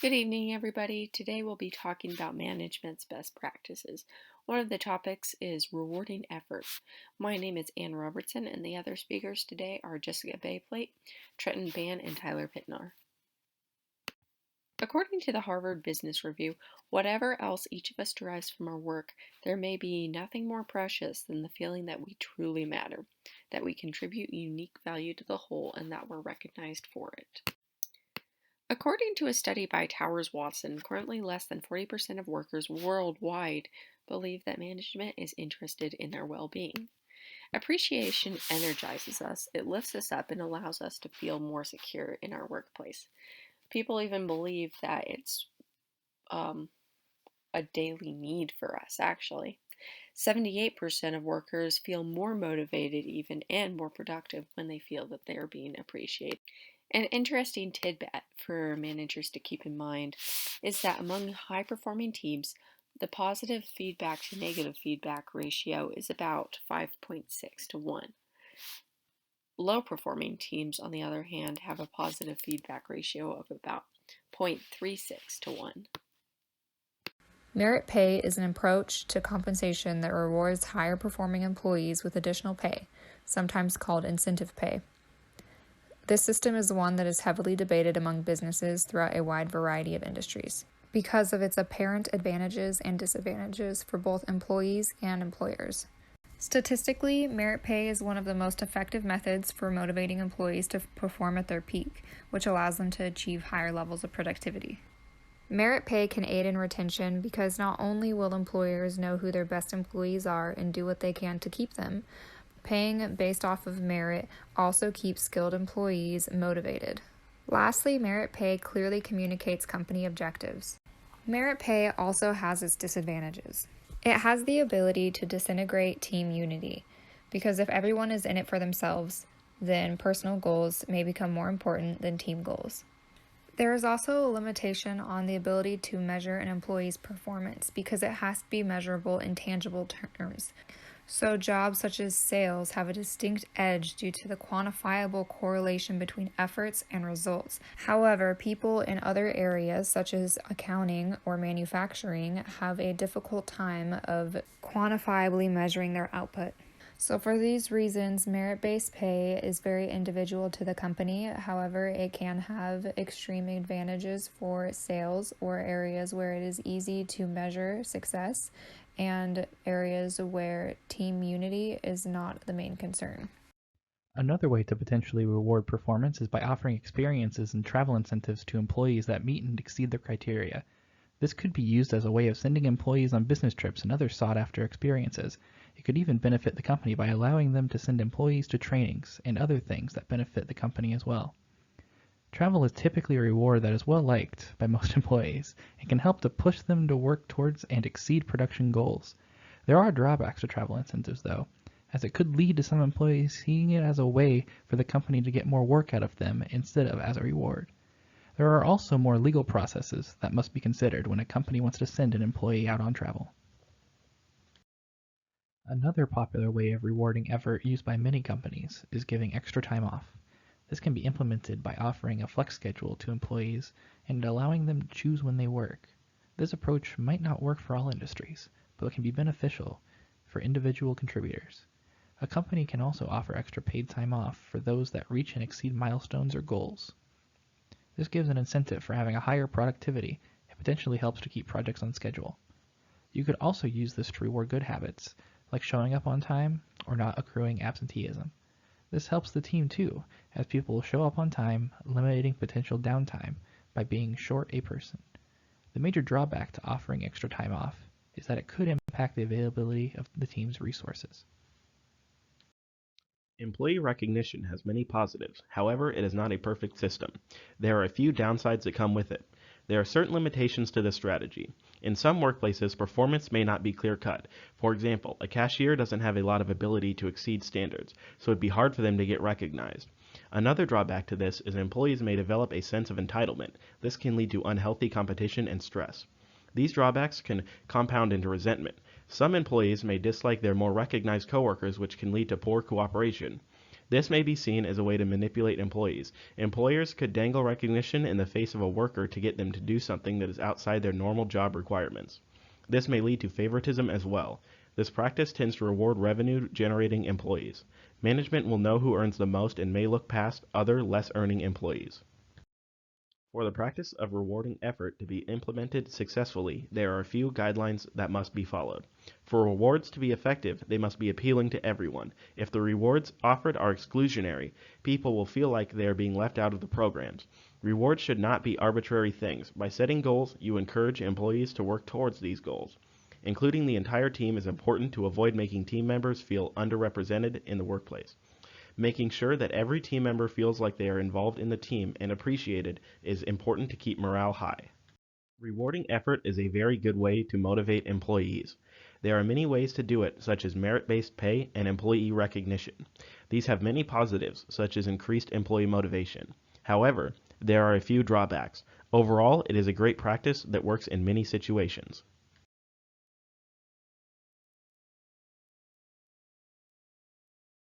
Good evening, everybody. Today we'll be talking about management's best practices. One of the topics is rewarding effort. My name is Ann Robertson, and the other speakers today are Jessica Beplate, Trenton, Bann, and Tyler Pitner. According to the Harvard Business Review, whatever else each of us derives from our work, there may be nothing more precious than the feeling that we truly matter, that we contribute unique value to the whole, and that we're recognized for it. According to a study by Towers Watson, currently less than 40% of workers worldwide believe that management is interested in their well-being. Appreciation energizes us, it lifts us up, and allows us to feel more secure in our workplace. People even believe that it's a daily need for us, actually. 78% of workers feel more motivated even and more productive when they feel that they are being appreciated. An interesting tidbit for managers to keep in mind is that among high-performing teams, the positive feedback to negative feedback ratio is about 5.6 to 1. Low-performing teams, on the other hand, have a positive feedback ratio of about 0.36 to 1. Merit pay is an approach to compensation that rewards higher performing employees with additional pay, sometimes called incentive pay. This system is one that is heavily debated among businesses throughout a wide variety of industries because of its apparent advantages and disadvantages for both employees and employers. Statistically, merit pay is one of the most effective methods for motivating employees to perform at their peak, which allows them to achieve higher levels of productivity. Merit pay can aid in retention because not only will employers know who their best employees are and do what they can to keep them, paying based off of merit also keeps skilled employees motivated. Lastly, merit pay clearly communicates company objectives. Merit pay also has its disadvantages. It has the ability to disintegrate team unity, because if everyone is in it for themselves, then personal goals may become more important than team goals. There is also a limitation on the ability to measure an employee's performance because it has to be measurable in tangible terms. So jobs such as sales have a distinct edge due to the quantifiable correlation between efforts and results. However, people in other areas such as accounting or manufacturing have a difficult time of quantifiably measuring their output. So for these reasons, merit-based pay is very individual to the company. However, it can have extreme advantages for sales or areas where it is easy to measure success and areas where team unity is not the main concern. Another way to potentially reward performance is by offering experiences and travel incentives to employees that meet and exceed their criteria. This could be used as a way of sending employees on business trips and other sought-after experiences. It could even benefit the company by allowing them to send employees to trainings and other things that benefit the company as well. Travel is typically a reward that is well liked by most employees and can help to push them to work towards and exceed production goals. There are drawbacks to travel incentives, though, as it could lead to some employees seeing it as a way for the company to get more work out of them instead of as a reward. There are also more legal processes that must be considered when a company wants to send an employee out on travel. Another popular way of rewarding effort used by many companies is giving extra time off. This can be implemented by offering a flex schedule to employees and allowing them to choose when they work. This approach might not work for all industries, but it can be beneficial for individual contributors. A company can also offer extra paid time off for those that reach and exceed milestones or goals. This gives an incentive for having a higher productivity and potentially helps to keep projects on schedule. You could also use this to reward good habits, like showing up on time or not accruing absenteeism. This helps the team too, as people will show up on time, eliminating potential downtime by being short a person. The major drawback to offering extra time off is that it could impact the availability of the team's resources. Employee recognition has many positives. However, it is not a perfect system. There are a few downsides that come with it. There are certain limitations to this strategy. In some workplaces, performance may not be clear-cut. For example, a cashier doesn't have a lot of ability to exceed standards, so it'd be hard for them to get recognized. Another drawback to this is employees may develop a sense of entitlement. This can lead to unhealthy competition and stress. These drawbacks can compound into resentment. Some employees may dislike their more recognized coworkers, which can lead to poor cooperation. This may be seen as a way to manipulate employees. Employers could dangle recognition in the face of a worker to get them to do something that is outside their normal job requirements. This may lead to favoritism as well. This practice tends to reward revenue-generating employees. Management will know who earns the most and may look past other less-earning employees. For the practice of rewarding effort to be implemented successfully, there are a few guidelines that must be followed. For rewards to be effective, they must be appealing to everyone. If the rewards offered are exclusionary, people will feel like they are being left out of the programs. Rewards should not be arbitrary things. By setting goals, you encourage employees to work towards these goals. Including the entire team is important to avoid making team members feel underrepresented in the workplace. Making sure that every team member feels like they are involved in the team and appreciated is important to keep morale high. Rewarding effort is a very good way to motivate employees. There are many ways to do it, such as merit-based pay and employee recognition. These have many positives, such as increased employee motivation. However, there are a few drawbacks. Overall, it is a great practice that works in many situations.